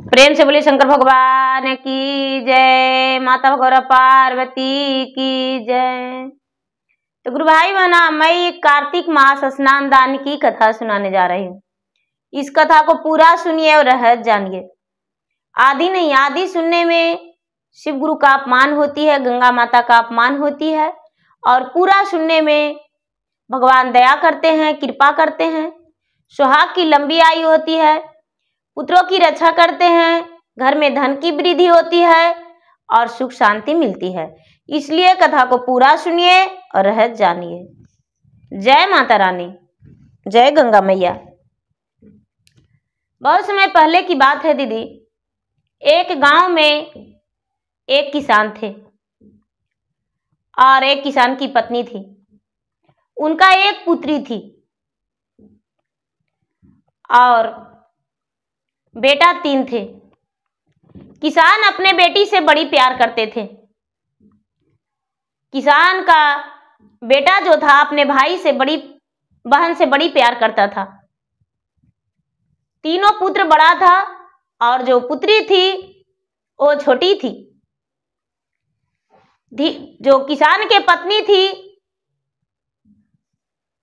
प्रेम से बोलिए शंकर भगवान की जय, माता भगौरा पार्वती की जय। तो गुरु भाई बहना, मैं कार्तिक मास स्नान दान की कथा सुनाने जा रही हूँ। इस कथा को पूरा सुनिए और रहस्य जानिए। आदि नहीं, आदि सुनने में शिव गुरु का अपमान होती है, गंगा माता का अपमान होती है, और पूरा सुनने में भगवान दया करते हैं, कृपा करते हैं, सुहाग की लंबी आयु होती है, पुत्रों की रक्षा करते हैं, घर में धन की वृद्धि होती है और सुख शांति मिलती है। इसलिए कथा को पूरा सुनिए और रहस्य जानिए। जय माता रानी, जय गंगा मैया। बहुत समय पहले की बात है दीदी। एक गांव में एक किसान थे और एक किसान की पत्नी थी। उनका एक पुत्री थी और बेटा 3 थे। किसान अपने बेटी से बड़ी प्यार करते थे। किसान का बेटा जो था अपने भाई से, बड़ी बहन से बड़ी प्यार करता था। तीनों पुत्र बड़ा था और जो पुत्री थी वो छोटी थी। जो किसान के पत्नी थी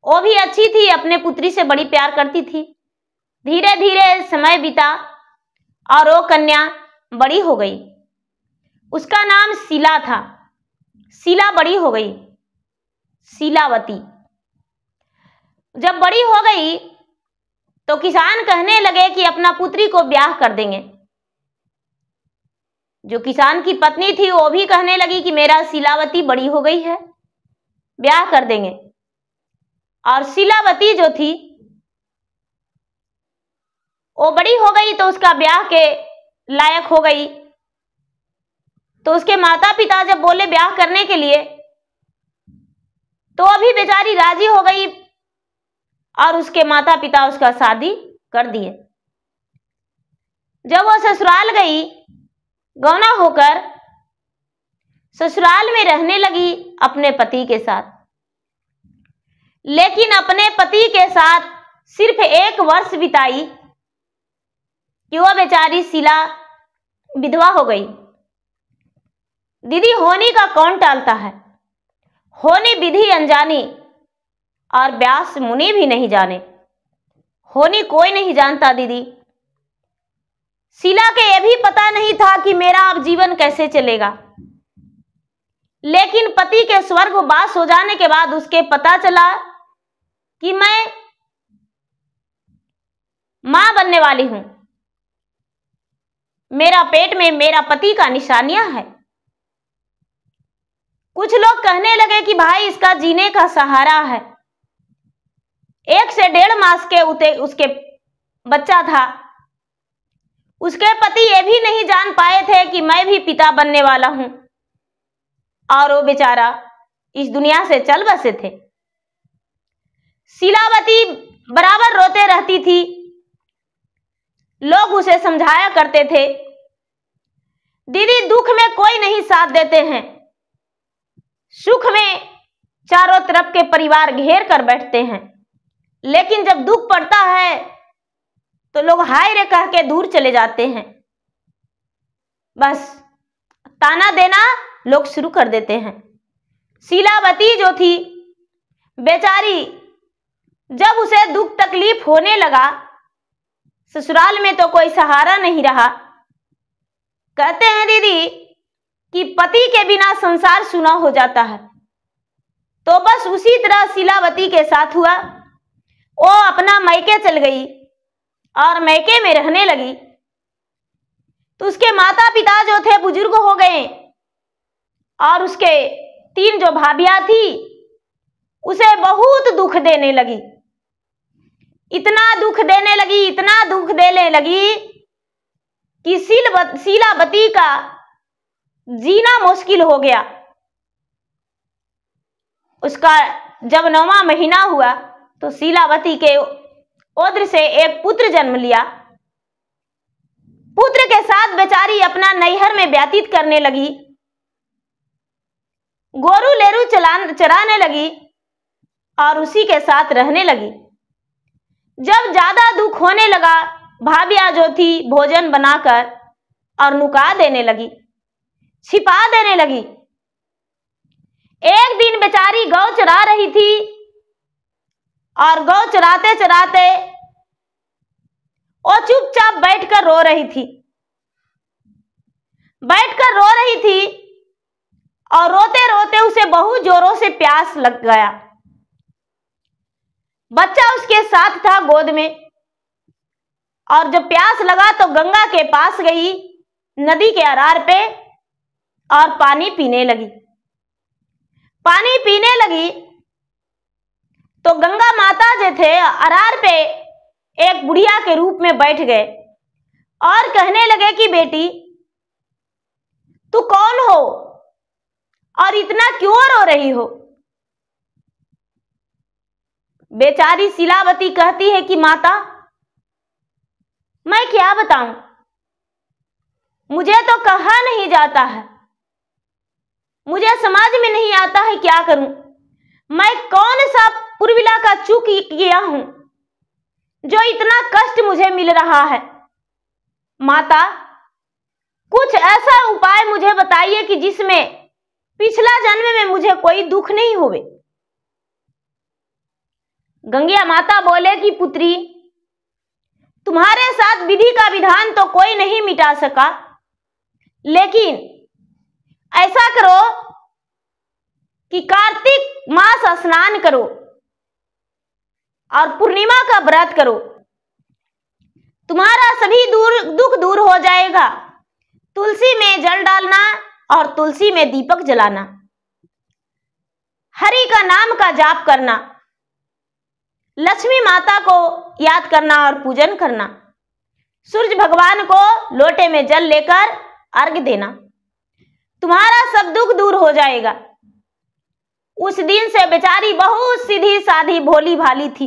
वो भी अच्छी थी, अपने पुत्री से बड़ी प्यार करती थी। धीरे धीरे समय बीता और वो कन्या बड़ी हो गई। उसका नाम शीला था। शीला बड़ी हो गई, शीलावती। जब बड़ी हो गई तो किसान कहने लगे कि अपना पुत्री को ब्याह कर देंगे। जो किसान की पत्नी थी वो भी कहने लगी कि मेरा शीलावती बड़ी हो गई है, ब्याह कर देंगे। और शीलावती जो थी वो बड़ी हो गई तो उसका ब्याह के लायक हो गई। तो उसके माता पिता जब बोले ब्याह करने के लिए तो अभी बेचारी राजी हो गई और उसके माता पिता उसका शादी कर दिए। जब वो ससुराल गई, गौना होकर ससुराल में रहने लगी अपने पति के साथ। लेकिन अपने पति के साथ सिर्फ 1 वर्ष बिताई कि वो बेचारी शीला विधवा हो गई। दीदी, होनी का कौन टालता है? होनी विधि अनजानी और व्यास मुनि भी नहीं जाने। होनी कोई नहीं जानता दीदी। शीला के ये भी पता नहीं था कि मेरा अब जीवन कैसे चलेगा। लेकिन पति के स्वर्गवास हो जाने के बाद उसके पता चला कि मैं मां बनने वाली हूं। मेरा पेट में मेरा पति का निशानियां है। कुछ लोग कहने लगे कि भाई इसका जीने का सहारा है। 1 से 1.5 मास के उसके बच्चा था। उसके पति ये भी नहीं जान पाए थे कि मैं भी पिता बनने वाला हूं, और वो बेचारा इस दुनिया से चल बसे थे। शीलावती बराबर रोते रहती थी। लोग उसे समझाया करते थे, दीदी दुख में कोई नहीं साथ देते हैं, सुख में चारों तरफ के परिवार घेर कर बैठते हैं, लेकिन जब दुख पड़ता है तो लोग हाय रे कह के दूर चले जाते हैं। बस ताना देना लोग शुरू कर देते हैं। शीलावती जो थी बेचारी, जब उसे दुख तकलीफ होने लगा, ससुराल में तो कोई सहारा नहीं रहा। कहते हैं दीदी कि पति के बिना संसार सूना हो जाता है। तो बस उसी तरह शीलावती के साथ हुआ। वो अपना मायके चल गई और मायके में रहने लगी। तो उसके माता पिता जो थे बुजुर्ग हो गए और उसके 3 जो भाभियां थी उसे बहुत दुख देने लगी। इतना दुख देने लगी, इतना दुख देने लगी कि शीलावती का जीना मुश्किल हो गया। उसका जब 9वां महीना हुआ तो शीलावती के उदर से एक पुत्र जन्म लिया। पुत्र के साथ बेचारी अपना नैहर में व्यतीत करने लगी। गोरू लेरू चराने लगी और उसी के साथ रहने लगी। जब ज्यादा दुख होने लगा भाभिया जो थी भोजन बनाकर और नुका देने लगी, छिपा देने लगी। एक दिन बेचारी गौ चरा रही थी और गौ चराते चराते वो चुपचाप बैठकर रो रही थी। बैठकर रो रही थी और रोते रोते उसे बहुत जोरों से प्यास लग गया। बच्चा उसके साथ था गोद में, और जब प्यास लगा तो गंगा के पास गई, नदी के अरार पे, और पानी पीने लगी। पानी पीने लगी तो गंगा माता जो थे अरार पे एक बुढ़िया के रूप में बैठ गए और कहने लगे कि बेटी तू कौन हो और इतना क्यों रो रही हो? बेचारी शीलावती कहती है कि माता मैं क्या बताऊं, मुझे तो कहा नहीं जाता है, मुझे समझ में नहीं आता है क्या करूं। मैं कौन सा पुरविला का चूक किया हूं जो इतना कष्ट मुझे मिल रहा है। माता कुछ ऐसा उपाय मुझे बताइए कि जिसमें पिछला जन्म में मुझे कोई दुख नहीं होवे। गंगिया माता बोले कि पुत्री तुम्हारे साथ विधि का विधान तो कोई नहीं मिटा सका, लेकिन ऐसा करो कि कार्तिक मास स्नान करो और पूर्णिमा का व्रत करो, तुम्हारा सभी दुख दूर हो जाएगा। तुलसी में जल डालना और तुलसी में दीपक जलाना, हरि का नाम का जाप करना, लक्ष्मी माता को याद करना और पूजन करना, सूर्य भगवान को लोटे में जल लेकर अर्घ देना, तुम्हारा सब दुख दूर हो जाएगा। उस दिन से बेचारी बहुत सीधी साधी भोली भाली थी,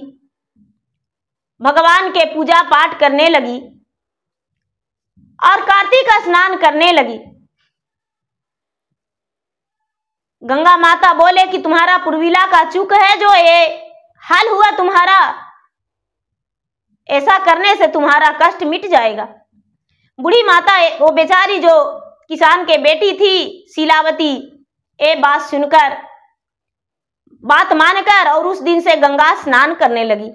भगवान के पूजा पाठ करने लगी और कार्तिक स्नान करने लगी। गंगा माता बोले कि तुम्हारा पुरविला का चूक है जो ये हाल हुआ तुम्हारा, ऐसा करने से तुम्हारा कष्ट मिट जाएगा। बूढ़ी माता वो बेचारी जो किसान के बेटी थी शीलावती, ये बात सुनकर बात मानकर और उस दिन से गंगा स्नान करने लगी।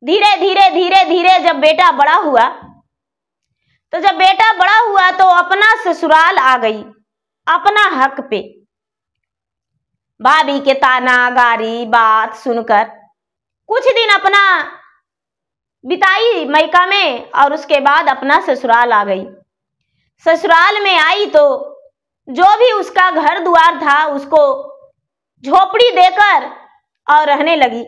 धीरे धीरे धीरे धीरे जब बेटा बड़ा हुआ तो अपना ससुराल आ गई, अपना हक पे। भाभी के ताना गारी बात सुनकर कुछ दिन अपना बिताई मैका में और उसके बाद अपना ससुराल आ गई। ससुराल में आई तो जो भी उसका घर द्वार था उसको झोपड़ी देकर और रहने लगी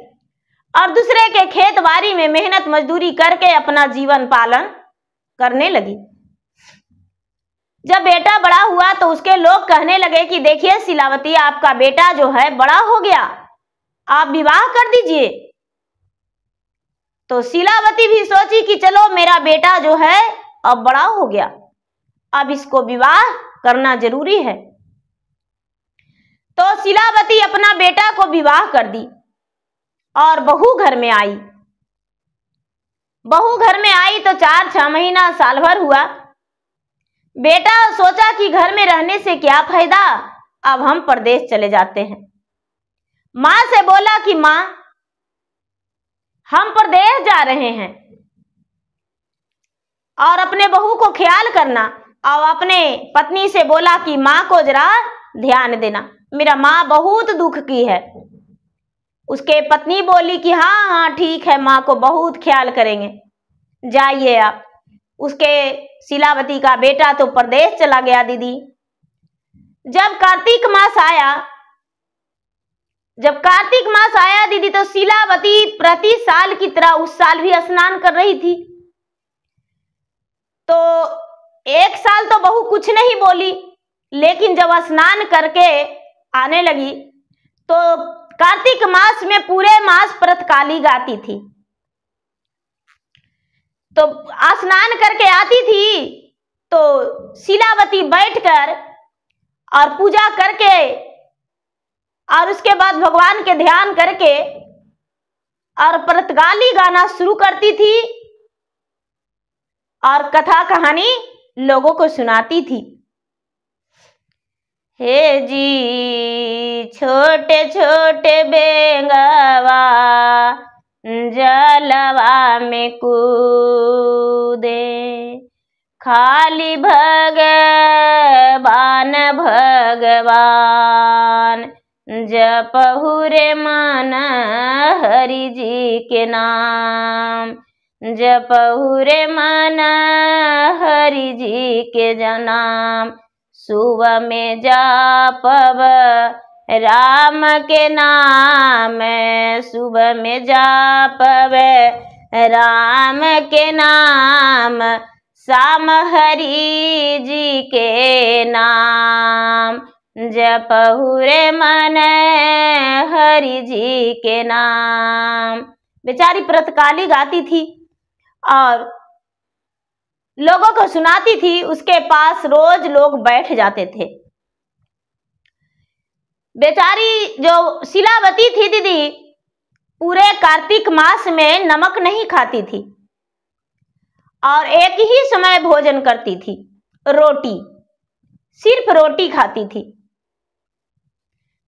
और दूसरे के खेत बाड़ी में मेहनत मजदूरी करके अपना जीवन पालन करने लगी। जब बेटा बड़ा हुआ तो उसके लोग कहने लगे कि देखिए शीलावती, आपका बेटा जो है बड़ा हो गया, आप विवाह कर दीजिए। तो शीलावती भी सोची कि चलो मेरा बेटा जो है अब बड़ा हो गया, अब इसको विवाह करना जरूरी है। तो शीलावती अपना बेटा को विवाह कर दी और बहू घर में आई। बहू घर में आई तो 4-6 महीना साल भर हुआ। बेटा सोचा कि घर में रहने से क्या फायदा, अब हम परदेश चले जाते हैं। माँ से बोला कि माँ हम परदेश जा रहे हैं और अपने बहू को ख्याल करना। और अपने पत्नी से बोला कि माँ को जरा ध्यान देना, मेरा माँ बहुत दुख की है। उसके पत्नी बोली कि हाँ हाँ ठीक है, माँ को बहुत ख्याल करेंगे, जाइए आप। उसके शीलावती का बेटा तो परदेश चला गया दीदी। जब कार्तिक मास आया दीदी तो शीलावती प्रति साल की तरह उस साल भी स्नान कर रही थी। तो एक साल तो बहू कुछ नहीं बोली, लेकिन जब स्नान करके आने लगी तो कार्तिक मास में पूरे मास प्रतकाली गाती थी। तो स्नान करके आती थी तो शीलावती बैठकर और पूजा करके और उसके बाद भगवान के ध्यान करके और प्रतकाली गाना शुरू करती थी और कथा कहानी लोगों को सुनाती थी। हे जी छोटे छोटे बेंगवा जलवा में कूदे, खाली भगवान भगवान जपहु रे मन हरि जी के नाम, जपहु रे मन हरि जी के नाम। सुबह में जापब राम के नाम, सुबह में जापब राम के नाम, शाम हरि जी के नाम, जपहु रे मन हरि जी के नाम। बेचारी प्रातःकाली गाती थी और लोगों को सुनाती थी। उसके पास रोज लोग बैठ जाते थे। बेचारी जो शीलावती थी दीदी, पूरे कार्तिक मास में नमक नहीं खाती थी और एक ही समय भोजन करती थी, रोटी, सिर्फ रोटी खाती थी।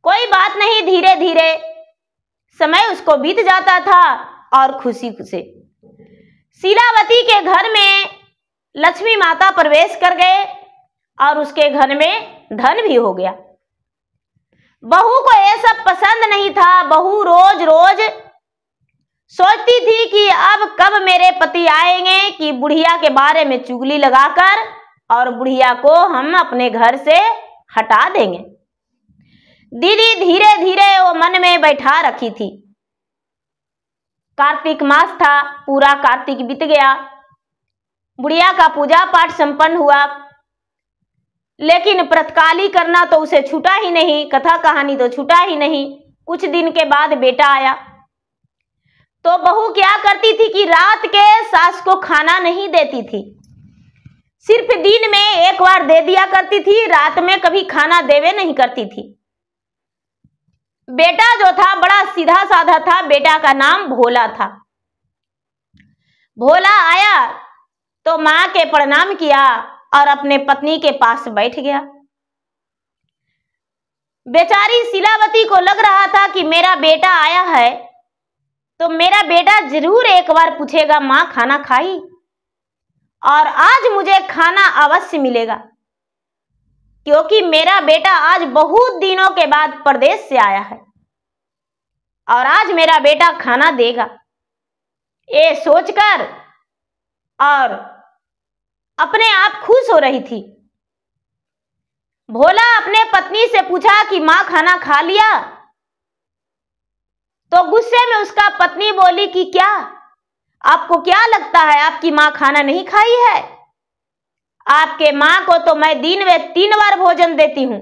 कोई बात नहीं, धीरे धीरे समय उसको बीत जाता था और खुशी खुशी शीलावती के घर में लक्ष्मी माता प्रवेश कर गए और उसके घर में धन भी हो गया। बहू को ये सब पसंद नहीं था। बहू रोज रोज सोचती थी कि अब कब मेरे पति आएंगे कि बुढ़िया के बारे में चुगली लगाकर और बुढ़िया को हम अपने घर से हटा देंगे। दीदी धीरे धीरे वो मन में बैठा रखी थी। कार्तिक मास था, पूरा कार्तिक बीत गया, बुढ़िया का पूजा पाठ संपन्न हुआ, लेकिन प्रातःकाली करना तो उसे छूटा ही नहीं, कथा कहानी तो छूटा ही नहीं। कुछ दिन के बाद बेटा आया तो बहू क्या करती थी कि रात के सास को खाना नहीं देती थी, सिर्फ दिन में एक बार दे दिया करती थी, रात में कभी खाना देवे नहीं करती थी। बेटा जो था बड़ा सीधा साधा था, बेटा का नाम भोला था। भोला आया तो मां के प्रणाम किया और अपने पत्नी के पास बैठ गया। बेचारी शीलावती को लग रहा था कि मेरा बेटा आया है तो मेरा बेटा जरूर एक बार पूछेगा मां खाना खाई, और आज मुझे खाना अवश्य मिलेगा, क्योंकि मेरा बेटा आज बहुत दिनों के बाद प्रदेश से आया है और आज मेरा बेटा खाना देगा। ये सोचकर और अपने आप खुश हो रही थी। भोला अपने पत्नी से पूछा कि मां खाना खा लिया, तो गुस्से में उसका पत्नी बोली कि क्या आपको क्या लगता है आपकी मां खाना नहीं खाई है? आपके मां को तो मैं दिन में 3 बार भोजन देती हूं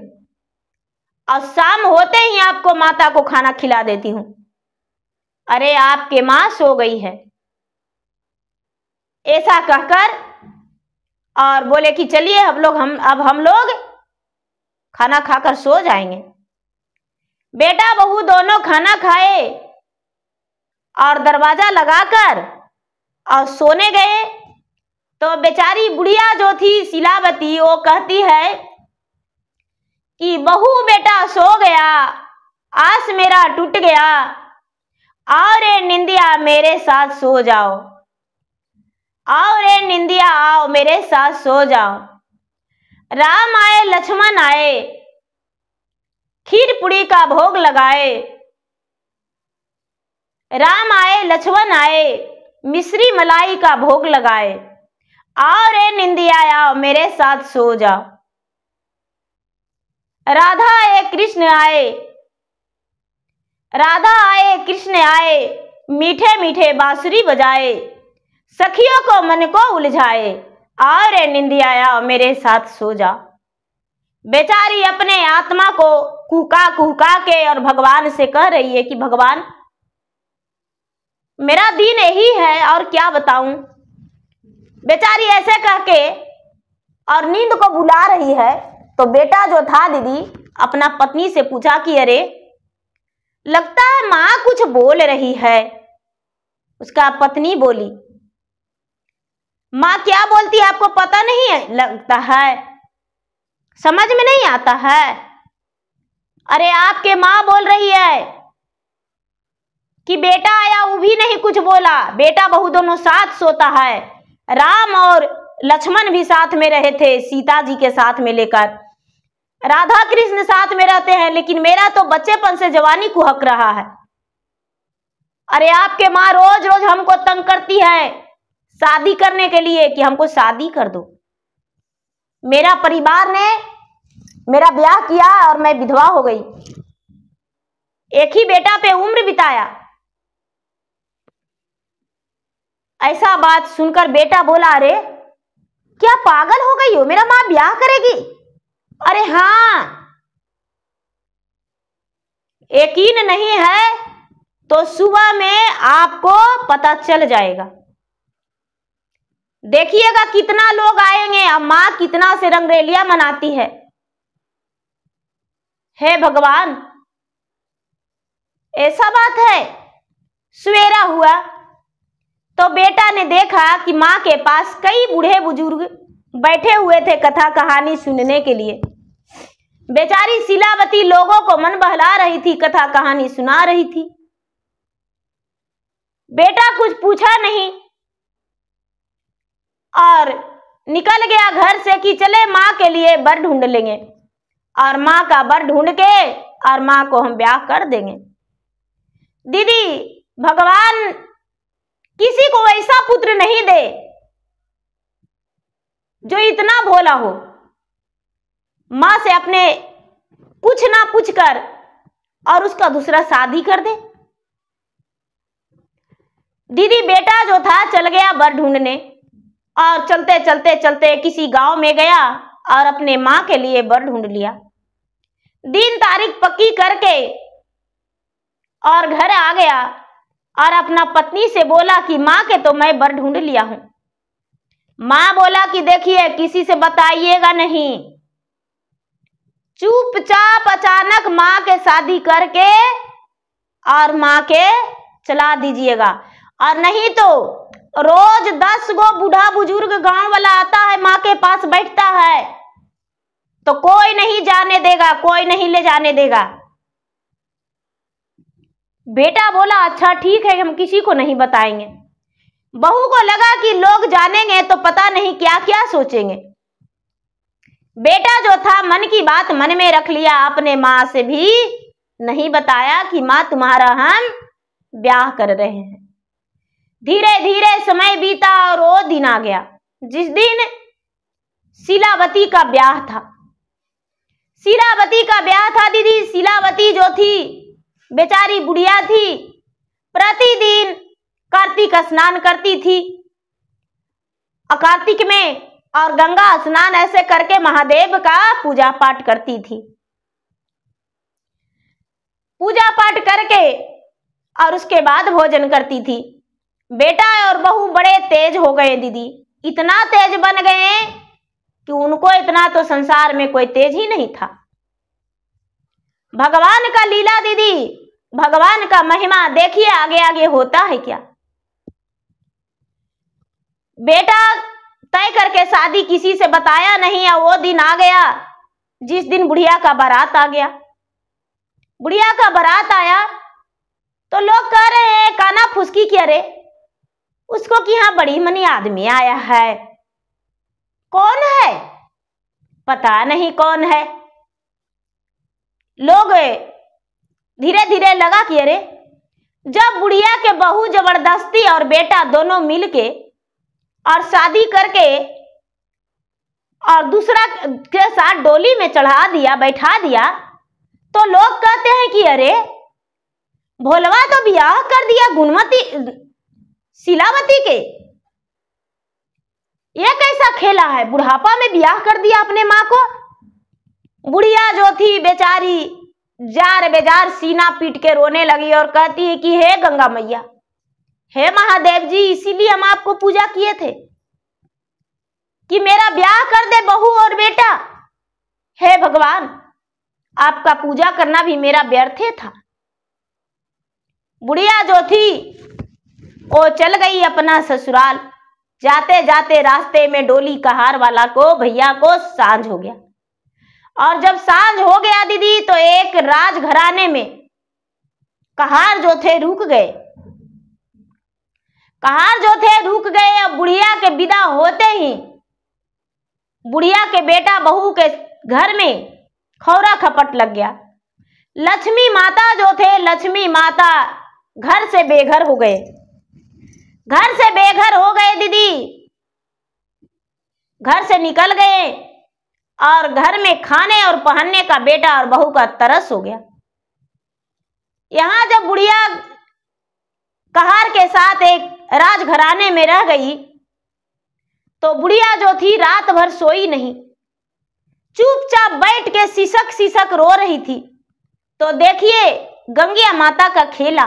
और शाम होते ही आपको माता को खाना खिला देती हूं। अरे आपके मां सो गई है। ऐसा कहकर और बोले कि चलिए हम लोग खाना खाकर सो जाएंगे। बेटा बहू दोनों खाना खाए और दरवाजा लगाकर और सोने गए तो बेचारी बुढ़िया जो थी शीलावती, वो कहती है कि बहू बेटा सो गया, आस मेरा टूट गया, आओ रे निंदिया मेरे साथ सो जाओ, आओ रे निंदिया आओ मेरे साथ सो जाओ। राम आए लक्ष्मण आए, खीर पूरी का भोग लगाए, राम आए लक्ष्मण आए, मिश्री मलाई का भोग लगाए, आओ रे निंदिया आओ मेरे साथ सो जाओ। राधा आए कृष्ण आए, राधा आए कृष्ण आए, मीठे मीठे बांसुरी बजाए, सखियों को मन को उलझाए, आओ रे निंदिया आओ मेरे साथ सो जा। बेचारी अपने आत्मा को कुहका कुहका के और भगवान से कह रही है कि भगवान मेरा दिन यही है और क्या बताऊं। बेचारी ऐसे कह के और नींद को बुला रही है तो बेटा जो था दीदी अपना पत्नी से पूछा कि अरे लगता है मां कुछ बोल रही है। उसका पत्नी बोली माँ क्या बोलती है आपको पता नहीं है लगता है, समझ में नहीं आता है। अरे आपके माँ बोल रही है कि बेटा आया, वो भी नहीं कुछ बोला। बेटा बहू दोनों साथ सोता है। राम और लक्ष्मण भी साथ में रहे थे, सीता जी के साथ में लेकर। राधा कृष्ण साथ में रहते हैं, लेकिन मेरा तो बच्चेपन से जवानी कुहक रहा है। अरे आपके माँ रोज रोज हमको तंग करती है शादी करने के लिए कि हमको शादी कर दो। मेरा परिवार ने मेरा ब्याह किया और मैं विधवा हो गई। एक ही बेटा पे उम्र बिताया। ऐसा बात सुनकर बेटा बोला, अरे क्या पागल हो गई हो, मेरा माँ ब्याह करेगी? अरे हाँ, यकीन नहीं है तो सुबह में आपको पता चल जाएगा। देखिएगा कितना लोग आएंगे, अब माँ कितना से रंगरेलिया मनाती है। हे भगवान, ऐसा बात है। सवेरा हुआ तो बेटा ने देखा कि माँ के पास कई बूढ़े बुजुर्ग बैठे हुए थे कथा कहानी सुनने के लिए। बेचारी शीलावती लोगों को मन बहला रही थी, कथा कहानी सुना रही थी। बेटा कुछ पूछा नहीं और निकल गया घर से कि चले माँ के लिए वर ढूंढ लेंगे और माँ का वर ढूंढ के और माँ को हम ब्याह कर देंगे। दीदी, भगवान किसी को ऐसा पुत्र नहीं दे जो इतना भोला हो, माँ से अपने कुछ ना पूछ कर और उसका दूसरा शादी कर दे। दीदी, बेटा जो था चल गया वर ढूंढने और चलते चलते चलते किसी गांव में गया और अपने माँ के लिए वर ढूंढ लिया। दिन तारीख पक्की करके और घर आ गया और अपना पत्नी से बोला कि माँ के तो मैं वर ढूंढ लिया हूं। माँ बोला कि देखिए किसी से बताइएगा नहीं, चुपचाप अचानक माँ के शादी करके और माँ के चला दीजिएगा, और नहीं तो रोज 10 गो बूढ़ा बुजुर्ग गांव वाला आता है, माँ के पास बैठता है, तो कोई नहीं जाने देगा, कोई नहीं ले जाने देगा। बेटा बोला अच्छा ठीक है, हम किसी को नहीं बताएंगे। बहू को लगा कि लोग जानेंगे तो पता नहीं क्या क्या सोचेंगे। बेटा जो था मन की बात मन में रख लिया, अपने माँ से भी नहीं बताया कि माँ तुम्हारा हम ब्याह कर रहे हैं। धीरे धीरे समय बीता और वो दिन आ गया जिस दिन शीलावती का ब्याह था। शीलावती का ब्याह था दीदी। शीलावती जो थी बेचारी बुढ़िया थी, प्रतिदिन कार्तिक स्नान करती थी और कार्तिक में और गंगा स्नान ऐसे करके महादेव का पूजा पाठ करती थी। पूजा पाठ करके और उसके बाद भोजन करती थी। बेटा और बहू बड़े तेज हो गए दीदी, इतना तेज बन गए कि उनको इतना तो संसार में कोई तेज ही नहीं था। भगवान का लीला दीदी, भगवान का महिमा देखिए आगे आगे होता है क्या। बेटा तय करके शादी किसी से बताया नहीं, और वो दिन आ गया जिस दिन बुढ़िया का बारात आ गया। बुढ़िया का बारात आया तो लोग कह रहे हैं काना फुसकी किया रे उसको कि हाँ बड़ी मनी आदमी आया है। कौन है पता नहीं कौन है। लोग धीरे धीरे लगा कि अरे जब बुढ़िया के बहू जबरदस्ती और बेटा दोनों मिलके और शादी करके और दूसरा के साथ डोली में चढ़ा दिया, बैठा दिया, तो लोग कहते हैं कि अरे भोलवा तो ब्याह कर दिया गुणवती शीलावती के, ये कैसा खेला है, बुढ़ापा में ब्याह कर दिया अपने माँ को। बुढ़िया जो थी बेचारी जार बेजार सीना पीट के रोने लगी और कहती है कि हे गंगा मैया, हे महादेव जी, इसीलिए हम आपको पूजा किए थे कि मेरा ब्याह कर दे बहू और बेटा। हे भगवान, आपका पूजा करना भी मेरा व्यर्थ था। बुढ़िया जो थी वो चल गई अपना ससुराल, जाते जाते रास्ते में डोली कहार वाला को, भैया को सांझ हो गया। और जब सांझ हो गया दीदी, तो एक राजघराने में कहार जो थे रुक गए। कहार जो थे रुक गए। और बुढ़िया के विदा होते ही बुढ़िया के बेटा बहू के घर में खौरा खपट लग गया। लक्ष्मी माता जो थे, लक्ष्मी माता घर से बेघर हो गए। घर से बेघर हो गए दीदी, घर से निकल गए और घर में खाने और पहनने का बेटा और बहू का तरस हो गया। यहां जब बुढ़िया कहार के साथ एक राजघराने में रह गई, तो बुढ़िया जो थी रात भर सोई नहीं, चुपचाप बैठ के सिसक सिसक रो रही थी। तो देखिए गंगिया माता का खेला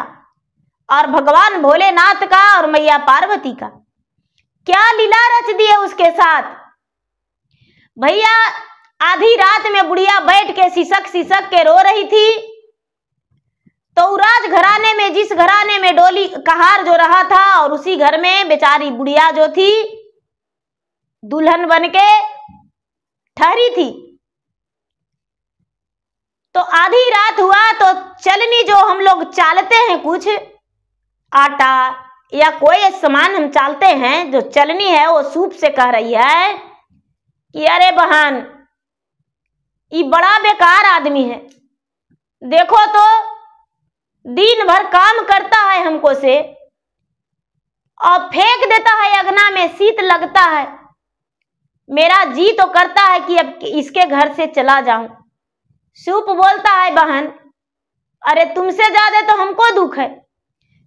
और भगवान भोलेनाथ का और मैया पार्वती का क्या लीला रच दी है उसके साथ। भैया आधी रात में बुढ़िया बैठ के सिसक सिसक के रो रही थी, तो राज घराने में, जिस घराने में डोली कहार जो रहा था, और उसी घर में बेचारी बुढ़िया जो थी दुल्हन बन के ठहरी थी। तो आधी रात हुआ तो चलनी जो हम लोग चालते हैं, कुछ आटा या कोई सामान हम चालते हैं, जो चलनी है वो सूप से कह रही है कि अरे बहन, ये बड़ा बेकार आदमी है। देखो तो दिन भर काम करता है हमको से और फेंक देता है अगना में, शीत लगता है। मेरा जी तो करता है कि अब इसके घर से चला जाऊं। सूप बोलता है बहन, अरे तुमसे ज्यादा तो हमको दुख है।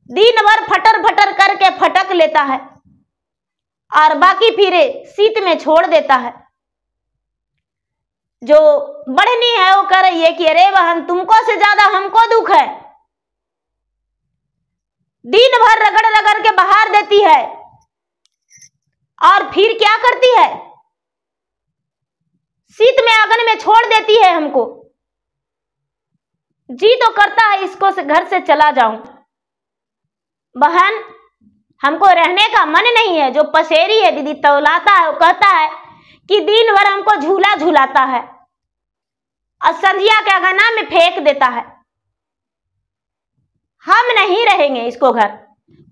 दिन भर फटर फटर करके फटक लेता है और बाकी फिर शीत में छोड़ देता है। जो बढ़नी है वो कह रही है कि अरे बहन, तुमको से ज्यादा हमको दुख है। दिन भर रगड़ रगड़ के बाहर देती है और फिर क्या करती है, शीत में आंगन में छोड़ देती है हमको। जी तो करता है इसको से घर से चला जाऊं। बहन, हमको रहने का मन नहीं है। जो पसेरी है दीदी, तौलाता है, वो कहता है कि दिन भर हमको झूला झूलाता है और संधिया के अगना में फेंक देता है। हम नहीं रहेंगे इसको घर।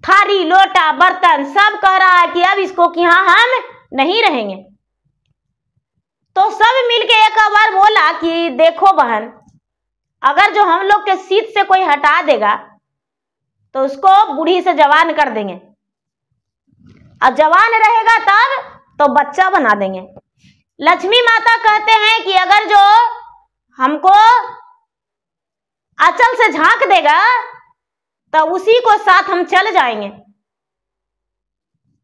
थारी लोटा बर्तन सब कह रहा है कि अब इसको कि हाँ हम नहीं रहेंगे। तो सब मिलके एक बार बोला कि देखो बहन, अगर जो हम लोग के शीत से कोई हटा देगा तो उसको बूढ़ी से जवान कर देंगे, और जवान रहेगा तब तो बच्चा बना देंगे। लक्ष्मी माता कहते हैं कि अगर जो हमको आंचल से झांक देगा तो उसी को साथ हम चल जाएंगे।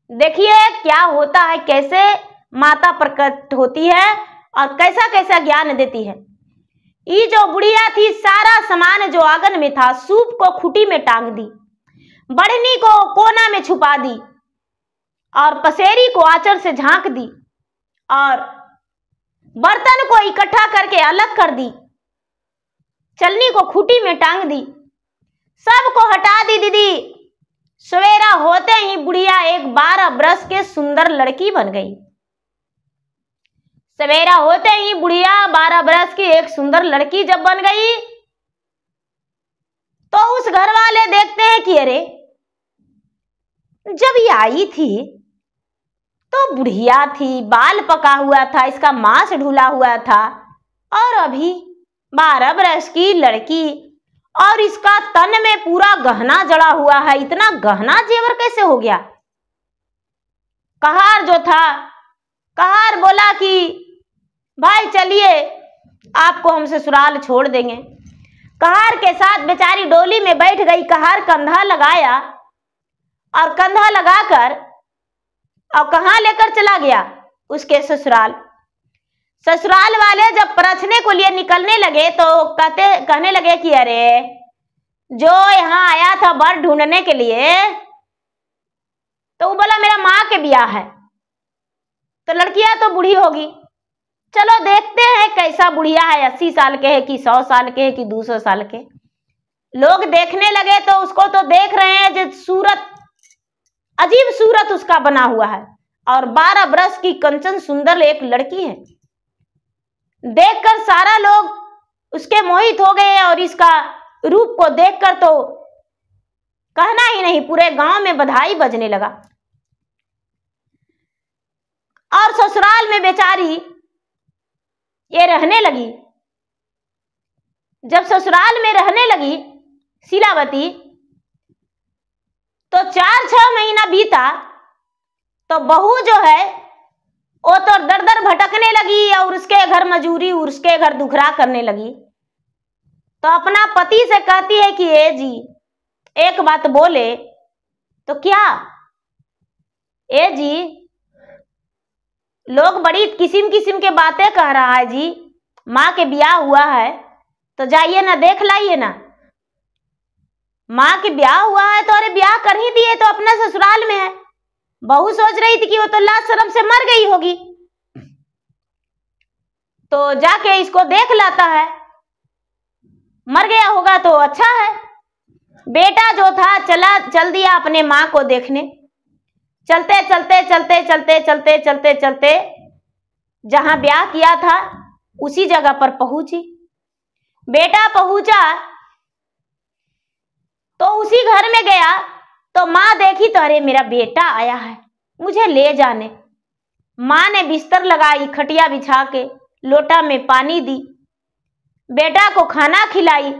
देखिए क्या होता है, कैसे माता प्रकट होती है और कैसा कैसा ज्ञान देती है। ये जो बुढ़िया थी, सारा सामान जो आंगन में था, सूप को खूंटी में टांग दी, बढ़नी को कोना में छुपा दी और पसेरी को आंचल से झांक दी और बर्तन को इकट्ठा करके अलग कर दी, चलनी को खूंटी में टांग दी, सबको हटा दी दीदी। सवेरा होते ही बुढ़िया एक 12 बरस के सुंदर लड़की बन गई। सवेरा होते ही बुढ़िया 12 बरस की एक सुंदर लड़की जब बन गई, तो उस घर वाले देखते हैं कि अरे जब ये आई थी तो बुढ़िया थी, बाल पका हुआ था, इसका मांस ढुला हुआ था, और अभी 12 बरस की लड़की और इसका तन में पूरा गहना जड़ा हुआ है। इतना गहना जेवर कैसे हो गया। कहार जो था, कहार बोला कि भाई चलिए आपको हम ससुराल छोड़ देंगे। कहार के साथ बेचारी डोली में बैठ गई। कहार कंधा लगाया और कंधा लगाकर और कहां लेकर चला गया, उसके ससुराल। ससुराल वाले जब परछने को लिए निकलने लगे तो कहने लगे कि अरे जो यहाँ आया था बर ढूंढने के लिए, तो वो बोला मेरा माँ के ब्याह है। तो लड़कियां तो बूढ़ी होगी, चलो देखते हैं कैसा बुढ़िया है, 80 साल के है कि 100 साल के है कि 200 साल के। लोग देखने लगे तो उसको तो देख रहे हैं जो सूरत, अजीब सूरत उसका बना हुआ है, और 12 बरस की कंचन सुंदर एक लड़की है। देखकर सारा लोग उसके मोहित हो गए और इसका रूप को देखकर तो कहना ही नहीं, पूरे गांव में बधाई बजने लगा। और ससुराल में बेचारी ये रहने लगी। जब ससुराल में रहने लगी शीलावती, तो 4-6 महीना बीता तो बहू जो है वो तो दर दर भटकने लगी और उसके घर मजूरी, उसके घर दुखरा करने लगी। तो अपना पति से कहती है कि ए जी एक बात बोले। तो क्या? ए जी लोग बड़ी किस्म किस्म के बातें कह रहा है जी, माँ के ब्याह हुआ है तो जाइए ना, देख लाइए ना। माँ के ब्याह हुआ है तो अरे ब्याह कर ही दिए तो अपना ससुराल में है। बहू सोच रही थी कि वो तो लाज शर्म से मर गई होगी, तो जाके इसको देख लाता है, मर गया होगा तो अच्छा है। बेटा जो था चल दिया अपने माँ को देखने। चलते चलते चलते चलते चलते चलते चलते जहां ब्याह किया था उसी जगह पर पहुंची। बेटा पहुंचा तो उसी घर में गया तो माँ देखी तो अरे मेरा बेटा आया है, मुझे ले जाने। माँ ने बिस्तर लगाई, खटिया बिछा के लोटा में पानी दी, बेटा को खाना खिलाई।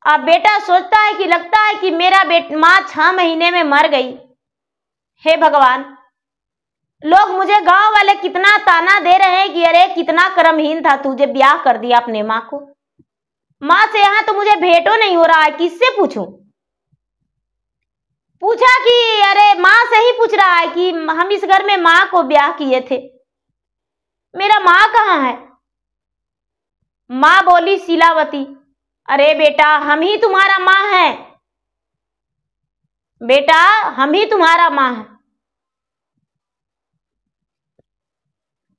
अब बेटा सोचता है कि लगता है कि मेरा माँ 6 महीने में मर गई। हे भगवान, लोग मुझे गांव वाले कितना ताना दे रहे हैं कि अरे कितना कर्महीन था, तुझे ब्याह कर दिया अपने माँ को। माँ से यहाँ तो मुझे भेंटो नहीं हो रहा है, किससे पूछूं? पूछा कि अरे माँ से ही पूछ रहा है कि हम इस घर में माँ को ब्याह किए थे, मेरा माँ कहाँ है? माँ बोली शीलावती, अरे बेटा हम ही तुम्हारा माँ है, बेटा हम ही तुम्हारा माँ है,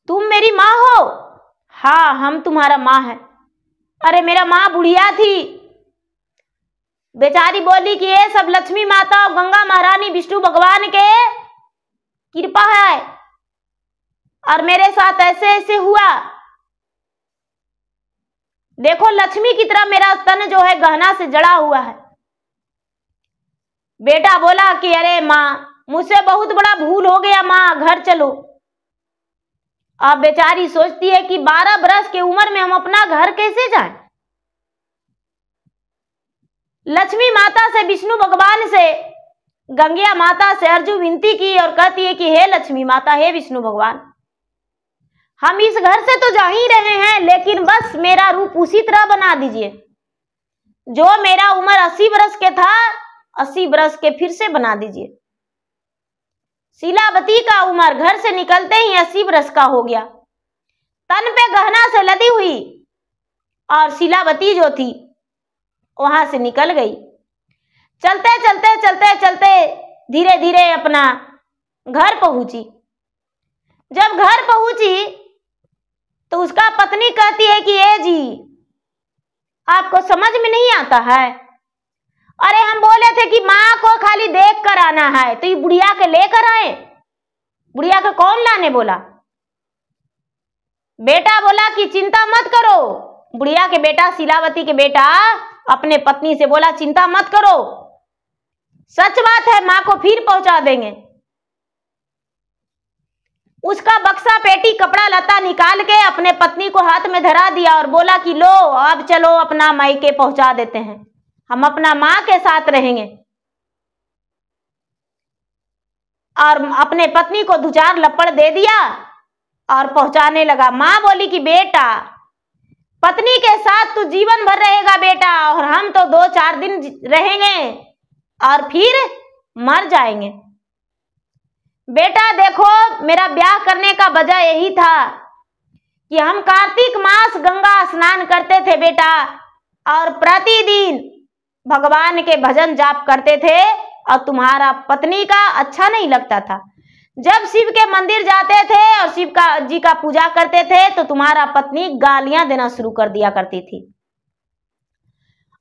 तुम मेरी माँ हो? हाँ हम तुम्हारा माँ है। अरे मेरा माँ बुढ़िया थी। बेचारी बोली कि ये सब लक्ष्मी माता और गंगा महारानी विष्णु भगवान के कृपा है और मेरे साथ ऐसे ऐसे हुआ। देखो लक्ष्मी की तरह मेरा तन जो है गहना से जड़ा हुआ है। बेटा बोला कि अरे माँ मुझसे बहुत बड़ा भूल हो गया माँ, घर चलो। अब बेचारी सोचती है कि 12 बरस की उम्र में हम अपना घर कैसे जाएं? लक्ष्मी माता से, विष्णु भगवान से, गंगा माता से अर्जु विनती की और कहती है कि हे लक्ष्मी माता, हे विष्णु भगवान, हम इस घर से तो जा ही रहे हैं, लेकिन बस मेरा रूप उसी तरह बना दीजिए जो मेरा उम्र 80 बरस के था, 80 बरस के फिर से बना दीजिए। शीलावती का उम्र घर से निकलते ही 80 बरस का हो गया, तन पे गहना से लदी हुई, और शीलावती जो थी वहां से निकल गई। चलते चलते चलते चलते धीरे धीरे अपना घर पहुंची। जब घर पहुंची तो उसका पत्नी कहती है कि ए जी आपको समझ में नहीं आता है? अरे हम बोले थे कि माँ को खाली देख कर आना है, तो ये बुढ़िया के लेकर आए। बुढ़िया को कौन लाने बोला? बेटा बोला कि चिंता मत करो। बुढ़िया के बेटा, शीलावती के बेटा अपने पत्नी से बोला चिंता मत करो, सच बात है, माँ को फिर पहुंचा देंगे। उसका बक्सा पेटी कपड़ा लता निकाल के अपने पत्नी को हाथ में धरा दिया और बोला कि लो अब चलो अपना मायके पहुंचा देते हैं, हम अपना माँ के साथ रहेंगे। और अपने पत्नी को 2-4 लपड़ दे दिया और पहुंचाने लगा। माँ बोली कि बेटा पत्नी के साथ तू जीवन भर रहेगा बेटा, और हम तो 2-4 दिन रहेंगे और फिर मर जाएंगे। बेटा देखो मेरा ब्याह करने का वजह यही था कि हम कार्तिक मास गंगा स्नान करते थे बेटा, और प्रतिदिन भगवान के भजन जाप करते थे, और तुम्हारा पत्नी का अच्छा नहीं लगता था। जब शिव के मंदिर जाते थे और शिव जी का पूजा करते थे तो तुम्हारा पत्नी गालियां देना शुरू कर दिया करती थी,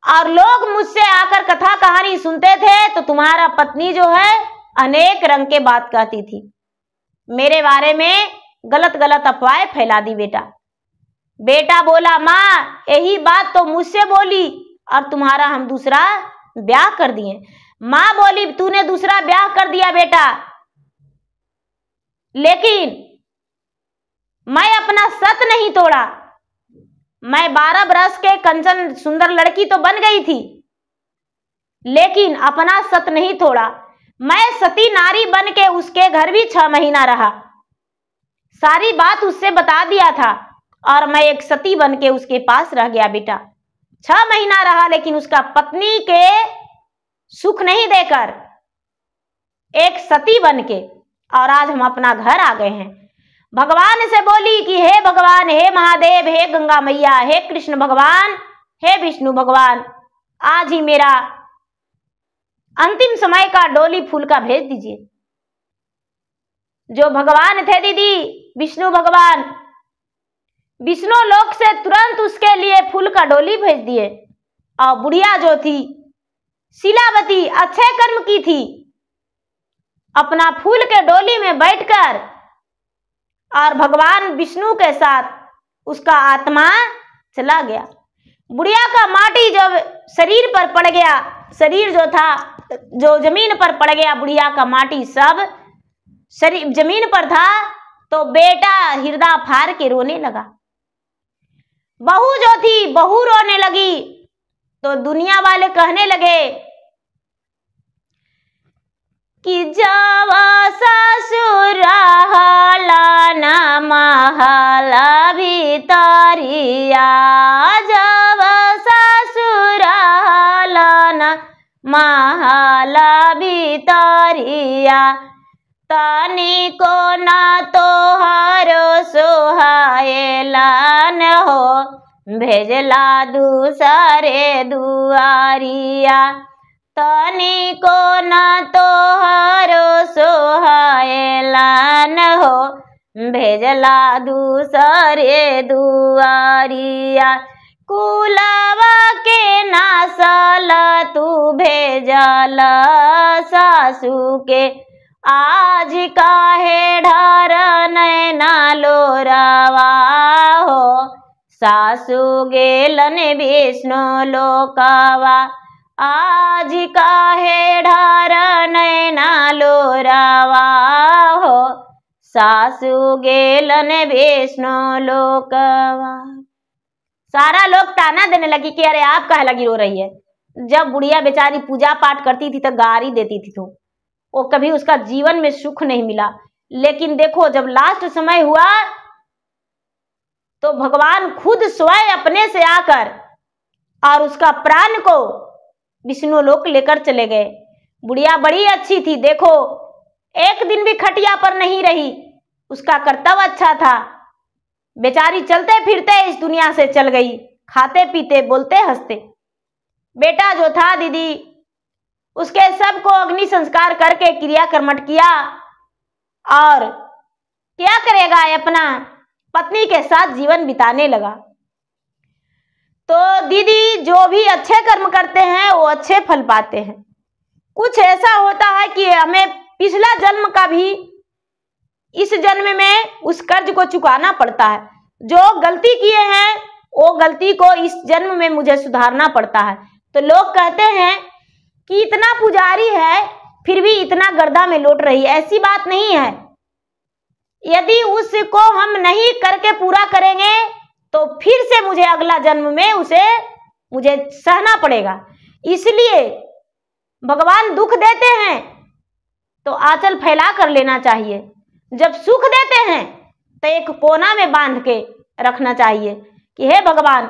और लोग मुझसे आकर कथा कहानी सुनते थे तो तुम्हारा पत्नी जो है अनेक रंग के बात कहती थी। मेरे बारे में गलत गलत अफवाहें फैला दी बेटा। बेटा बोला माँ यही बात तो मुझसे बोली और तुम्हारा हम दूसरा ब्याह कर दिए। माँ बोली तूने दूसरा ब्याह कर दिया बेटा, लेकिन मैं अपना सत नहीं तोड़ा। मैं 12 बरस के कंचन सुंदर लड़की तो बन गई थी, लेकिन अपना सत नहीं तोड़ा। मैं सती नारी बन के उसके घर भी 6 महीना रहा, सारी बात उससे बता दिया था और मैं एक सती बन के उसके पास रह गया बेटा। 6 महीना रहा, लेकिन उसका पत्नी के सुख नहीं देकर एक सती बन के, और आज हम अपना घर आ गए हैं। भगवान से बोली कि हे भगवान, हे महादेव, हे गंगा मैया, हे कृष्ण भगवान, हे विष्णु भगवान, आज ही मेरा अंतिम समय का डोली फूल का भेज दीजिए। जो भगवान थे दीदी, विष्णु भगवान, विष्णु लोक से तुरंत उसके लिए फूल का डोली भेज दिए। और बुढ़िया जो थी शीलावती, अच्छे कर्म की थी, अपना फूल के डोली में बैठकर और भगवान विष्णु के साथ उसका आत्मा चला गया। बुढ़िया का माटी जब शरीर पर पड़ गया, शरीर जो था जो जमीन पर पड़ गया, बुढ़िया का माटी सब शरीर जमीन पर था, तो बेटा हृदय फाड़ के रोने लगा। बहू जो थी, बहू रोने लगी, तो दुनिया वाले कहने लगे कि जावा ससुर हलाना महला भीतरिया, जावा ससुर हलाना महला भीतरिया, तनिको न तोहरो सोहाएलान हो, भेजला दूसरे दुआरिया, तनिको न तोहरो सोहाएलान हो, भेजला दूसरे दुआरिया, कुलवा के नासल तू भेजल सासू के, आज काहे ढार नैना लोरवा हो, सासू गेलन विष्णु लोकवा, आज काहे ढार नैना लोरवा हो, सासू गेलन विष्णु लोकवा। सारा लोग ताना देने लगी कि अरे आप काहे लगी रो रही है। जब बुढ़िया बेचारी पूजा पाठ करती थी तो गारी देती थी, तो वो कभी उसका जीवन में सुख नहीं मिला। लेकिन देखो जब लास्ट समय हुआ तो भगवान खुद स्वयं अपने से आकर और उसका प्राण को विष्णु लोक लेकर चले गए। बुढ़िया बड़ी अच्छी थी, देखो एक दिन भी खटिया पर नहीं रही, उसका कर्तव्य अच्छा था। बेचारी चलते फिरते इस दुनिया से चल गई, खाते पीते बोलते हंसते। बेटा जो था दीदी, उसके सबको अग्नि संस्कार करके क्रिया कर्मठ किया, और क्या करेगा, अपना पत्नी के साथ जीवन बिताने लगा। तो दीदी जो भी अच्छे कर्म करते हैं वो अच्छे फल पाते हैं। कुछ ऐसा होता है कि हमें पिछला जन्म का भी इस जन्म में उस कर्ज को चुकाना पड़ता है। जो गलती किए हैं वो गलती को इस जन्म में मुझे सुधारना पड़ता है। तो लोग कहते हैं कि इतना पुजारी है फिर भी इतना गर्दा में लौट रही है, ऐसी बात नहीं है। यदि उसको हम नहीं करके पूरा करेंगे तो फिर से मुझे अगला जन्म में मुझे सहना पड़ेगा। इसलिए भगवान दुख देते हैं तो आंचल फैला कर लेना चाहिए, जब सुख देते हैं तो एक कोना में बांध के रखना चाहिए कि हे भगवान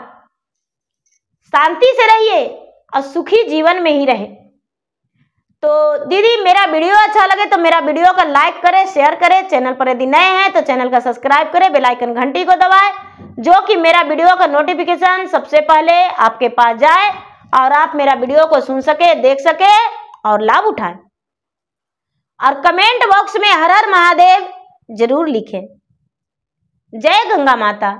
शांति से रहिए और सुखी जीवन में ही रहे। तो दीदी मेरा वीडियो अच्छा लगे तो मेरा वीडियो को लाइक करें, शेयर करें। चैनल पर यदि नए हैं तो चैनल का सब्सक्राइब करें, बेल आइकन घंटी को दबाएं, जो कि मेरा वीडियो का नोटिफिकेशन सबसे पहले आपके पास जाए और आप मेरा वीडियो को सुन सके, देख सके और लाभ उठाएं। और कमेंट बॉक्स में हर हर महादेव जरूर लिखें। जय गंगा माता।